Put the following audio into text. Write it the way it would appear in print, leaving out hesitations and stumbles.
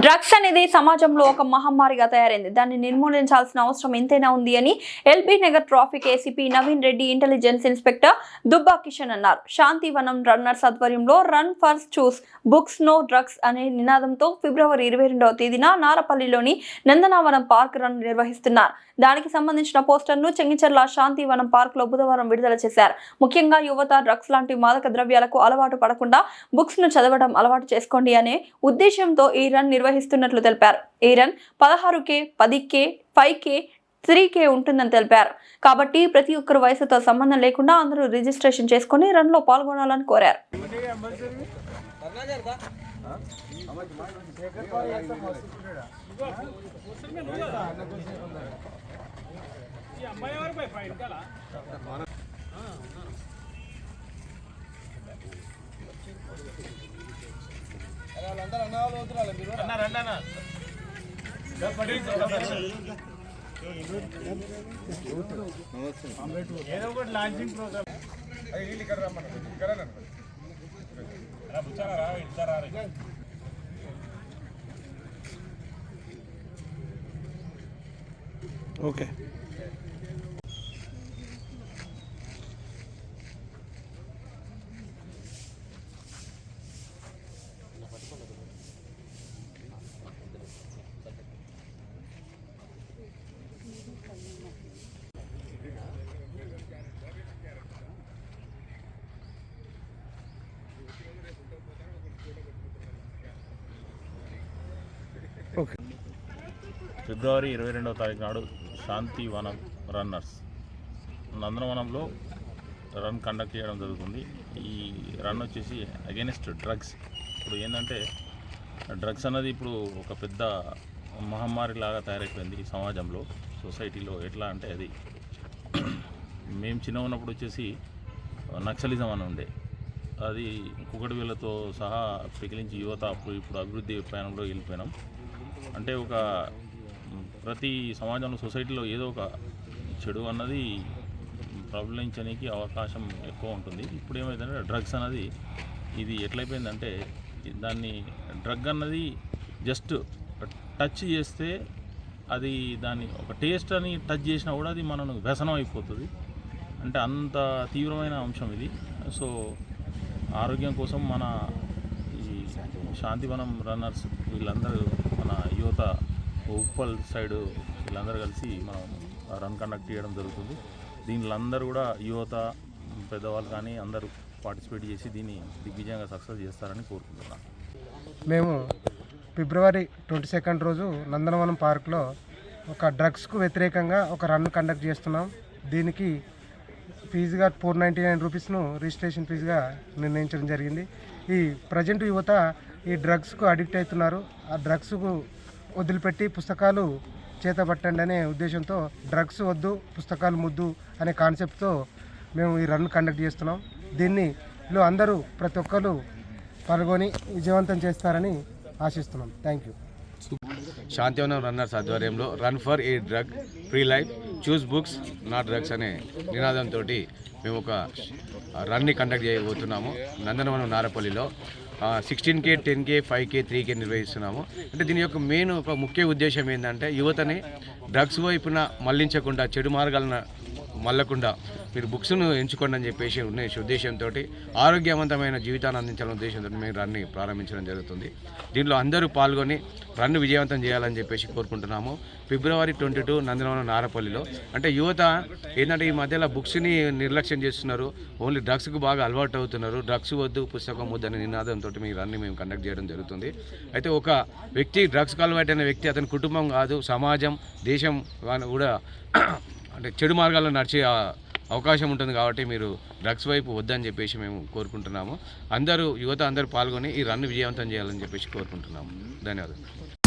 Drugs అనేది సమాజంలో ఒక మహమ్మారిగా తయారైంది. దాన్ని నిర్మూలించాల్సిన అవసరం ఎంతైనా ఉంది అని LB Nagar traffic ACP Naveen Reddy, intelligence inspector Dubba Kishan అన్నారు. శాంతివనం రన్నర్స్ ఆధ్వర్యంలో run for choose books no drugs అనే నినాదంతో ఫిబ్రవరి 22వ తేదీన నారపల్లిలోని నందనవనం పార్క్ రన్ నిర్వహిస్తున్నారు. దానికి సంబంధించిన పోస్టర్ను చెంగిచెర్ల శాంతివనం పార్క్ లో బుధవారం విడుదల చేశారు. ముఖ్యంగా యువత డ్రగ్స్ లాంటి మాదక ద్రవ్యాలకు అలవాటు పడకుండా బుక్స్ ను చదవడం అలవాటు చేసుకోండి అనే ఉద్దేశంతో ఈ రన్ నిర్వహిస్తున్నట్లు తెలిపారు. ఈ run 16K, 10K, 5K, 3K ఉంటుందని తెలిపారు. కాబట్టి ప్రతి ఒక్కరు వయసుతో సంబంధం లేకుండా అందరూ రిజిస్ట్రేషన్ చేసుకుని రన్ లో పాల్గొనాలని కోరారు. ఏదో ఒకటి లాంచింగ్ ప్రోగ్రామ్ ఓకే. ఫిబ్రవరి 22వ తారీఖు నాడు శాంతివనం రన్నర్స్ నందనవనంలో రన్ కండక్ట్ చేయడం జరుగుతుంది. ఈ రన్ వచ్చేసి అగెనిస్ట్ డ్రగ్స్. ఇప్పుడు ఏంటంటే డ్రగ్స్ అన్నది ఇప్పుడు ఒక పెద్ద మహమ్మారి లాగా తయారైపోయింది ఈ సమాజంలో, సొసైటీలో. ఎట్లా అంటే అది మేము చిన్న ఉన్నప్పుడు వచ్చేసి నక్సలిజం అని ఉండే, అది కుక్కడి వీళ్ళతో సహా పికిలించి యువత ఇప్పుడు అభివృద్ధి ప్రయాణంలో వెళ్ళిపోయినాం. అంటే ఒక ప్రతి సమాజంలో సొసైటీలో ఏదో ఒక చెడు అన్నది ప్రబలించడానికి అవకాశం ఎక్కువ ఉంటుంది. ఇప్పుడు ఏమైందంటే డ్రగ్స్ అన్నది ఇది ఎట్లయిపోయిందంటే దాన్ని డ్రగ్ అన్నది జస్ట్ టచ్ చేస్తే అది దాన్ని ఒక టేస్ట్ అని టచ్ చేసినా కూడా అది మనకు వ్యసనం అయిపోతుంది. అంటే అంత తీవ్రమైన అంశం ఇది. సో ఆరోగ్యం కోసం మన ఈ శాంతివనం రన్నర్స్ వీళ్ళందరూ మన యువత ఉప్పల్ సైడు వీళ్ళందరూ కలిసి మనం రన్ కండక్ట్ చేయడం జరుగుతుంది. దీనిలో అందరూ కూడా యువత, పెద్దవాళ్ళు కానీ అందరూ పార్టిసిపేట్ చేసి దీన్ని దిగ్విజయంగా సక్సెస్ చేస్తారని కోరుకుంటున్నాను. మేము ఫిబ్రవరి 22 రోజు నందనవనం పార్క్లో ఒక డ్రగ్స్కు వ్యతిరేకంగా ఒక రన్ కండక్ట్ చేస్తున్నాం. దీనికి ఫీజుగా 499 రూపీస్ను రిజిస్ట్రేషన్ ఫీజుగా నిర్ణయించడం జరిగింది. ఈ ప్రజెంట్ యువత ఈ డ్రగ్స్కు అడిక్ట్ అవుతున్నారు. ఆ డ్రగ్స్కు వదిలిపెట్టి పుస్తకాలు చేతబట్టండి అనే ఉద్దేశంతో డ్రగ్స్ వద్దు పుస్తకాలు ముద్దు అనే కాన్సెప్ట్తో మేము ఈ రన్ కండక్ట్ చేస్తున్నాం. దీనిలో అందరూ ప్రతి ఒక్కరు పాల్గొని విజయవంతం చేస్తారని ఆశిస్తున్నాం. Thank you. శాంతివనం రన్నర్స్ ఆధ్వర్యంలో run for a drug free life, choose books not drugs అనే నినాదంతో మేము ఒక రన్ని కండక్ట్ చేయబోతున్నాము. నందనవనం నారపల్లిలో 16K, 10K, 5K, 3K నిర్వహిస్తున్నాము. అంటే దీని యొక్క మెయిన్ ఒక ముఖ్య ఉద్దేశం ఏంటంటే యువతని డ్రగ్స్ వైపున మళ్లించకుండా, చెడు మార్గాలను మళ్ళకుండా మీరు బుక్స్ను ఎంచుకోండి అని చెప్పేసి ఉన్న ఉద్దేశంతో ఆరోగ్యవంతమైన జీవితాన్ని అందించాలనే ఉద్దేశంతో మేము రన్ని ప్రారంభించడం జరుగుతుంది. దీనిలో అందరూ పాల్గొని రన్ను విజయవంతం చేయాలని చెప్పేసి కోరుకుంటున్నాము. ఫిబ్రవరి 22 నందనవనం నారపల్లిలో. అంటే యువత ఏంటంటే ఈ మధ్యలో బుక్స్ని నిర్లక్ష్యం చేస్తున్నారు, ఓన్లీ డ్రగ్స్కు బాగా అలవాటు అవుతున్నారు. డ్రగ్స్ వద్దు పుస్తకం వద్దు అనే నినాదంతో మీ రన్ని మేము కండక్ట్ చేయడం జరుగుతుంది. అయితే ఒక వ్యక్తి డ్రగ్స్కి అలవాటైన వ్యక్తి అతని కుటుంబం కాదు, సమాజం, దేశం కూడా అంటే చెడు మార్గాల్లో నడిచే అవకాశం ఉంటుంది. కాబట్టి మీరు డ్రగ్స్ వైపు వద్దని చెప్పేసి మేము కోరుకుంటున్నాము. యువత అందరూ పాల్గొని ఈ రన్ను విజయవంతం చేయాలని చెప్పేసి కోరుకుంటున్నాము. ధన్యవాదాలు.